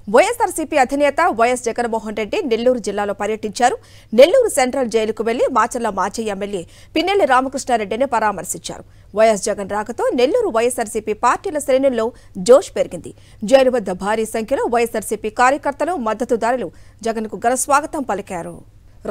వైఎస్ఆర్సీపీ అధినేత వైఎస్ జగన్మోహన్ రెడ్డి నెల్లూరు జిల్లాలో పర్యటించారు. నెల్లూరు సెంట్రల్ జైలుకు వెళ్లి మాచర్ల మాజీ ఎమ్మెల్యే పిన్నెల్లి రామకృష్ణారెడ్డిని పరామర్శించారు. వైఎస్ జగన్ రాకతో నెల్లూరు వైఎస్ఆర్సీపీ పార్టీల శ్రేణుల్లో జోష్ పెరిగింది. జైలు వద్ద భారీ సంఖ్యలో వైఎస్ఆర్సీపీ కార్యకర్తలు, మద్దతుదారులు జగన్కు ఘన స్వాగతం పలికారు.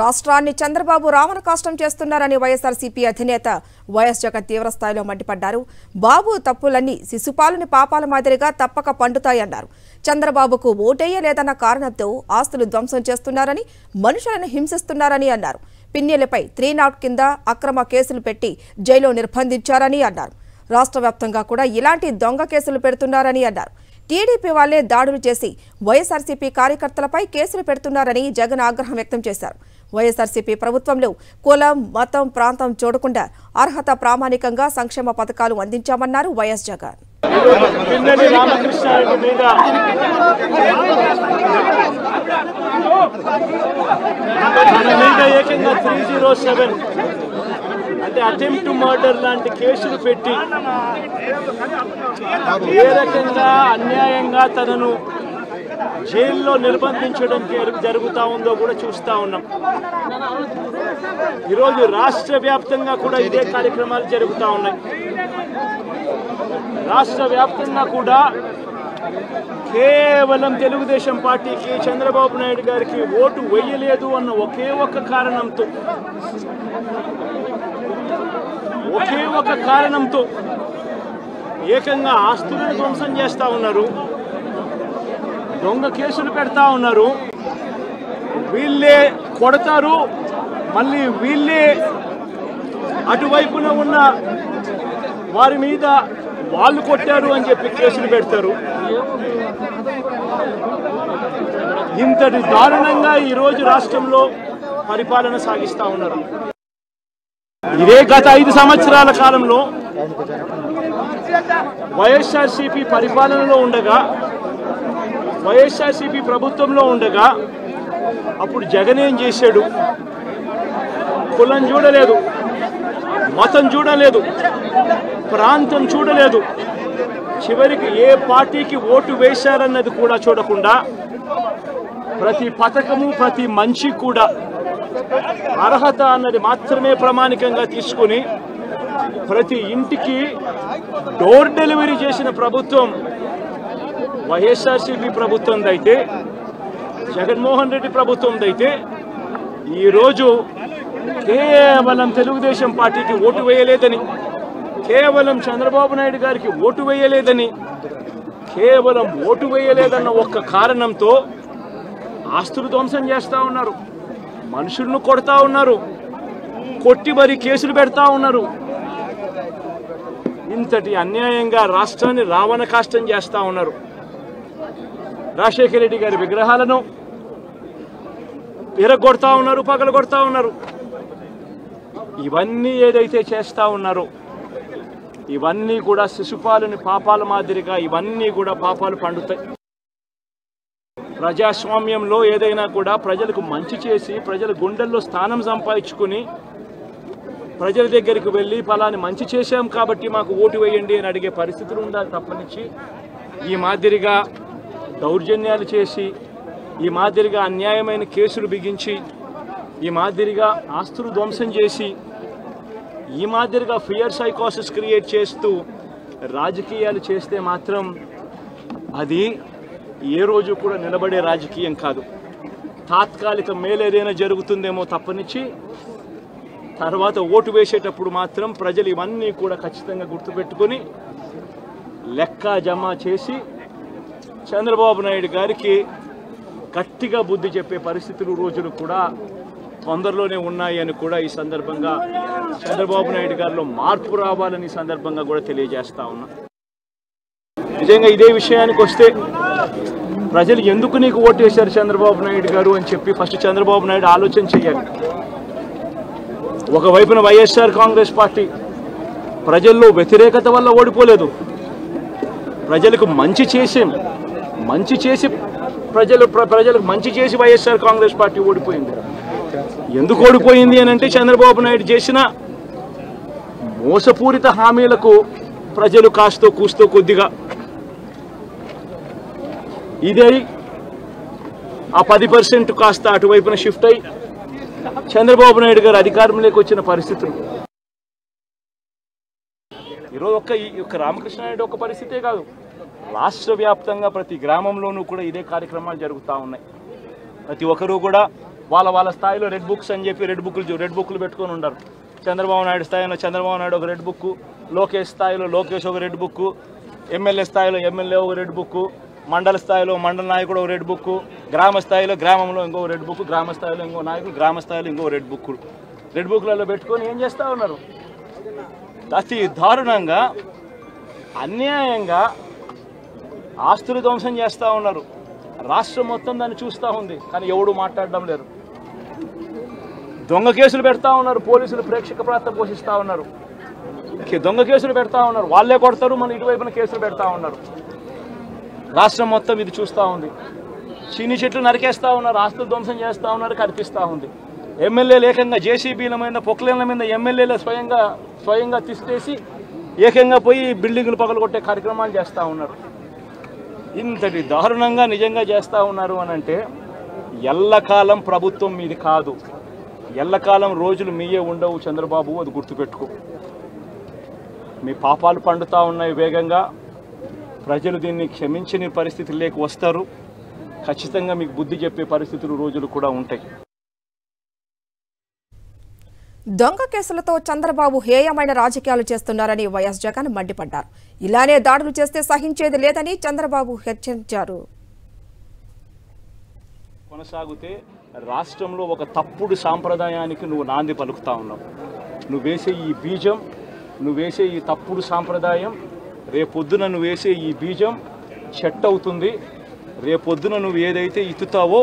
రాష్ట్రాన్ని చంద్రబాబు రావణకాష్టం చేస్తున్నారని వైఎస్ఆర్సీపీ అధినేత వైఎస్ జగన్ తీవ్రస్థాయిలో మండిపడ్డారు. బాబు తప్పులన్నీ శిశుపాలుని పాపాల మాదిరిగా తప్పక పండుతాయన్నారు. చంద్రబాబుకు ఓటేయలేదన్న కారణంతో ఆస్తులు ధ్వంసం చేస్తున్నారని, మనుషులను హింసిస్తున్నారని అన్నారు. పిన్నెలపై 3-0 కింద అక్రమ కేసులు పెట్టి జైల్లో నిర్బంధించారని అన్నారు. రాష్ట్ర వ్యాప్తంగా కూడా ఇలాంటి దొంగ కేసులు పెడుతున్నారని అన్నారు. టీడీపీ వాళ్లే దాడులు చేసి వైఎస్ఆర్సీపీ కార్యకర్తలపై కేసులు పెడుతున్నారని జగన్ ఆగ్రహం వ్యక్తం చేశారు. వైఎస్ఆర్సీపీ ప్రభుత్వంలో కులం, మతం, ప్రాంతం చూడకుండా అర్హత ప్రామాణికంగా సంక్షేమ పథకాలు అందించామన్నారు వైఎస్ జగన్. పిన్నెల్లి రామకృష్ణారెడ్డి మీద ఏకంగా 307 అంటే అటెంప్ట్ టు మర్డర్ లాంటి కేసులు పెట్టి ఏ రకంగా అన్యాయంగా తనను జైల్లో నిర్బంధించడం జరుగుతూ ఉందో కూడా చూస్తూ ఉన్నాం. ఈరోజు రాష్ట్ర వ్యాప్తంగా కూడా ఇదే కార్యక్రమాలు జరుగుతూ ఉన్నాయి. రాష్ట్ర వ్యాప్తంగా కూడా కేవలం తెలుగుదేశం పార్టీకి, చంద్రబాబు నాయుడు గారికి ఓటు వేయలేదు అన్న ఒకే ఒక కారణంతో ఏకంగా ఆస్తులను ధ్వంసం చేస్తూ ఉన్నారు, దొంగ కేసులు పెడతా ఉన్నారు. వీళ్ళే కొడతారు, మళ్ళీ వీళ్ళే అటువైపున ఉన్న వారి మీద వాళ్ళు కొట్టారు అని చెప్పి కేసులు పెడతారు. ఇంతటి దారుణంగా ఈరోజు రాష్ట్రంలో పరిపాలన సాగిస్తూ ఉన్నారు. ఇదే గత 5 సంవత్సరాల కాలంలో వైఎస్ఆర్సీపీ పరిపాలనలో ఉండగా, వైఎస్ఆర్సీపీ ప్రభుత్వంలో ఉండగా అప్పుడు జగన్ ఏం చేశాడు? కులం చూడలేదు, మతం చూడలేదు, ప్రాంతం చూడలేదు, చివరికి ఏ పార్టీకి ఓటు వేశారన్నది కూడా చూడకుండా ప్రతి పథకము, ప్రతి మనిషి కూడా అర్హత అన్నది మాత్రమే ప్రామాణికంగా తీసుకుని ప్రతి ఇంటికి డోర్ డెలివరీ చేసిన ప్రభుత్వం వైఎస్ఆర్సీపీ ప్రభుత్వందైతే, జగన్మోహన్ రెడ్డి ప్రభుత్వందైతే ఈరోజు కేవలం తెలుగుదేశం పార్టీకి ఓటు వేయలేదని, కేవలం చంద్రబాబు నాయుడు గారికి ఓటు వేయలేదని, కేవలం ఓటు వేయలేదన్న ఒక్క కారణంతో ఆస్తులు ధ్వంసం చేస్తూ ఉన్నారు, మనుషులను కొడతా ఉన్నారు, కొట్టి మరి కేసులు పెడతా ఉన్నారు. ఇంతటి అన్యాయంగా రాష్ట్రాన్ని రావణకాష్టం చేస్తూ ఉన్నారు. రాజశేఖర రెడ్డి గారి విగ్రహాలను విరగొడతా ఉన్నారు, పగలగొడతా ఉన్నారు. ఇవన్నీ ఏదైతే చేస్తూ ఉన్నారో ఇవన్నీ కూడా శిశుపాలుని పాపాల మాదిరిగా ఇవన్నీ కూడా పాపాలు పండుతాయి. ప్రజాస్వామ్యంలో ఏదైనా కూడా ప్రజలకు మంచి చేసి, ప్రజల గుండెల్లో స్థానం సంపాదించుకుని, ప్రజల దగ్గరికి వెళ్ళి ఫలాని మంచి చేశాం కాబట్టి మాకు ఓటు వేయండి అని అడిగే పరిస్థితులు ఉండాలి తప్పనిచ్చి ఈ మాదిరిగా దౌర్జన్యాలు చేసి, ఈ మాదిరిగా అన్యాయమైన కేసులు బిగించి, ఈ మాదిరిగా ఆస్తులు ధ్వంసం చేసి, ఈ మాదిరిగా ఫియర్ సైకోసిస్ క్రియేట్ చేస్తూ రాజకీయాలు చేస్తే మాత్రం అది ఏ రోజు కూడా నిలబడే రాజకీయం కాదు. తాత్కాలిక మేలేదైనా జరుగుతుందేమో తప్పనిచ్చి తర్వాత ఓటు వేసేటప్పుడు మాత్రం ప్రజలు ఇవన్నీ కూడా ఖచ్చితంగా గుర్తుపెట్టుకొని లెక్క జమ చేసి చంద్రబాబు నాయుడు గారికి గట్టిగా బుద్ధి చెప్పే పరిస్థితులు, రోజులు కూడా తొందరలోనే ఉన్నాయి అని కూడా ఈ సందర్భంగా చంద్రబాబు నాయుడు గారిలో మార్పు రావాలని సందర్భంగా కూడా తెలియజేస్తా ఉన్నా. నిజంగా ఇదే విషయానికి వస్తే ప్రజలు ఎందుకు నీకు ఓటేశారు చంద్రబాబు నాయుడు గారు అని చెప్పి ఫస్ట్ చంద్రబాబు నాయుడు ఆలోచన చేయాలి. ఒకవైపున వైఎస్ఆర్ కాంగ్రెస్ పార్టీ ప్రజల్లో వ్యతిరేకత వల్ల ఓడిపోలేదు, ప్రజలకు మంచి చేసి ప్రజలకు మంచి చేసి వైఎస్ఆర్ కాంగ్రెస్ పార్టీ ఓడిపోయింది. ఎందుకు ఓడిపోయింది అని అంటే చంద్రబాబు నాయుడు చేసిన మోసపూరిత హామీలకు ప్రజలు కాస్తో కూస్తో కొద్దిగా ఇదే ఆ 10% కాస్త అటువైపున షిఫ్ట్ అయ్యి చంద్రబాబు నాయుడు గారు అధికారంలోకి వచ్చిన పరిస్థితులు. ఈరోజు ఒక్క రామకృష్ణారెడ్డి ఒక్క పరిస్థితే కాదు, రాష్ట్ర వ్యాప్తంగా ప్రతి గ్రామంలోనూ కూడా ఇదే కార్యక్రమాలు జరుగుతూ ఉన్నాయి. ప్రతి ఒక్కరూ కూడా వాళ్ళ స్థాయిలో రెడ్ బుక్స్ అని చెప్పి రెడ్ బుక్లు పెట్టుకొని ఉండరు. చంద్రబాబు నాయుడు స్థాయిలో చంద్రబాబు నాయుడు ఒక రెడ్ బుక్, లోకేష్ స్థాయిలో లోకేష్ ఒక రెడ్ బుక్, ఎమ్మెల్యే స్థాయిలో ఎమ్మెల్యే ఒక రెడ్ బుక్, మండల స్థాయిలో మండల నాయకుడు ఒక రెడ్ బుక్, గ్రామ స్థాయిలో గ్రామంలో ఇంకో రెడ్ బుక్, గ్రామ స్థాయిలో ఇంకో నాయకుడు, గ్రామ స్థాయిలో ఇంకో రెడ్ బుక్లలో పెట్టుకొని ఏం చేస్తూ ఉన్నారు? అతి దారుణంగా అన్యాయంగా ఆస్తులు ధ్వంసం చేస్తూ ఉన్నారు. రాష్ట్రం మొత్తం దాన్ని చూస్తూ ఉంది, కానీ ఎవడు మాట్లాడడం లేదు. దొంగ కేసులు పెడతా ఉన్నారు, పోలీసులు ప్రేక్షక పాత్ర పోషిస్తూ ఉన్నారు. దొంగ కేసులు పెడతా ఉన్నారు, వాళ్ళే కొడతారు, మన ఇటువైపున కేసులు పెడతా ఉన్నారు. రాష్ట్రం మొత్తం ఇది చూస్తూ ఉంది. చీని చెట్లు నరికేస్తూ ఉన్నారు, ఆస్తులు ధ్వంసం చేస్తూ ఉన్నారు, కనిపిస్తూ ఉంది. ఎమ్మెల్యేలు ఏకంగా జేసీబీల మీద పొక్లేన్ల మీద ఎమ్మెల్యేలు స్వయంగా తీసేసి ఏకంగా పోయి బిల్డింగులు పగలగొట్టే కార్యక్రమాలు చేస్తూ ఉన్నారు. ఇంతటి దారుణంగా నిజంగా చేస్తూ ఉన్నారు అని అంటే ఎల్లకాలం ప్రభుత్వం మీది కాదు, ఎల్లకాలం రోజులు మీయే ఉండవు చంద్రబాబు, అది గుర్తుపెట్టుకో. మీ పాపాలు పండుతూ ఉన్నాయి వేగంగా. ప్రజలు దీన్ని క్షమించని పరిస్థితుల్లోకి వస్తారు. ఖచ్చితంగా మీకు బుద్ధి చెప్పే పరిస్థితులు రోజులు కూడా ఉంటాయి. దొంగ కేసులతో చంద్రబాబు హేయమైన రాజకీయాలు చేస్తున్నారని వైఎస్ జగన్ మండిపడ్డారు. ఇలానే దాడులు చేస్తే సహించేది లేదని చంద్రబాబు హెచ్చరించారు. కొనసాగితే రాష్ట్రంలో ఒక తప్పుడు సాంప్రదాయానికి నువ్వు నాంది పలుకుతా ఉన్నావు. నువ్వు వేసే ఈ బీజం, నువ్వు వేసే ఈ తప్పుడు సాంప్రదాయం, రేపొద్దున నువ్వు వేసే ఈ బీజం చెట్టు అవుతుంది. రేపొద్దున నువ్వు ఏదైతే ఇత్తుతావో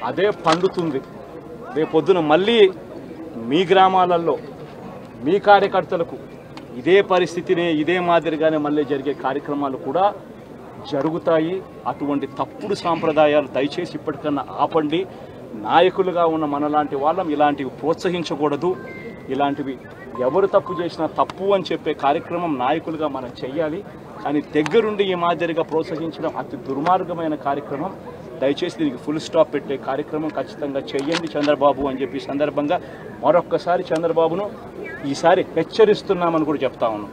అదే పండుతుంది. రేపొద్దున మళ్ళీ మీ గ్రామాలలో మీ కార్యకర్తలకు ఇదే పరిస్థితిని ఇదే మాదిరిగానే మళ్ళీ జరిగే కార్యక్రమాలు కూడా జరుగుతాయి. అటువంటి తప్పుడు సాంప్రదాయాలు దయచేసి ఇప్పటికన్నా ఆపండి. నాయకులుగా ఉన్న మనలాంటి వాళ్ళం ఇలాంటివి ప్రోత్సహించకూడదు. ఇలాంటివి ఎవరు తప్పు చేసినా తప్పు అని చెప్పే కార్యక్రమం నాయకులుగా మనం చెయ్యాలి. కానీ దగ్గరుండి ఈ మాదిరిగా ప్రోత్సహించడం అతి దుర్మార్గమైన కార్యక్రమం. దయచేసి దీనికి ఫుల్ స్టాప్ పెట్టే కార్యక్రమం ఖచ్చితంగా చెయ్యండి చంద్రబాబు అని చెప్పి సందర్భంగా మరొక్కసారి చంద్రబాబును ఈసారి హెచ్చరిస్తున్నామని కూడా చెప్తా ఉన్నాం.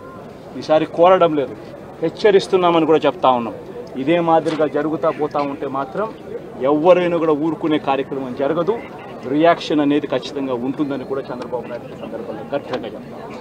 ఈసారి కోరడం లేదు, హెచ్చరిస్తున్నామని కూడా చెప్తా ఉన్నాం. ఇదే మాదిరిగా జరుగుతూ పోతూ ఉంటే మాత్రం ఎవరైనా కూడా ఊరుకునే కార్యక్రమం జరగదు. రియాక్షన్ అనేది ఖచ్చితంగా ఉంటుందని కూడా చంద్రబాబు నాయుడు సందర్భంగా గట్టిగా చెప్తాం.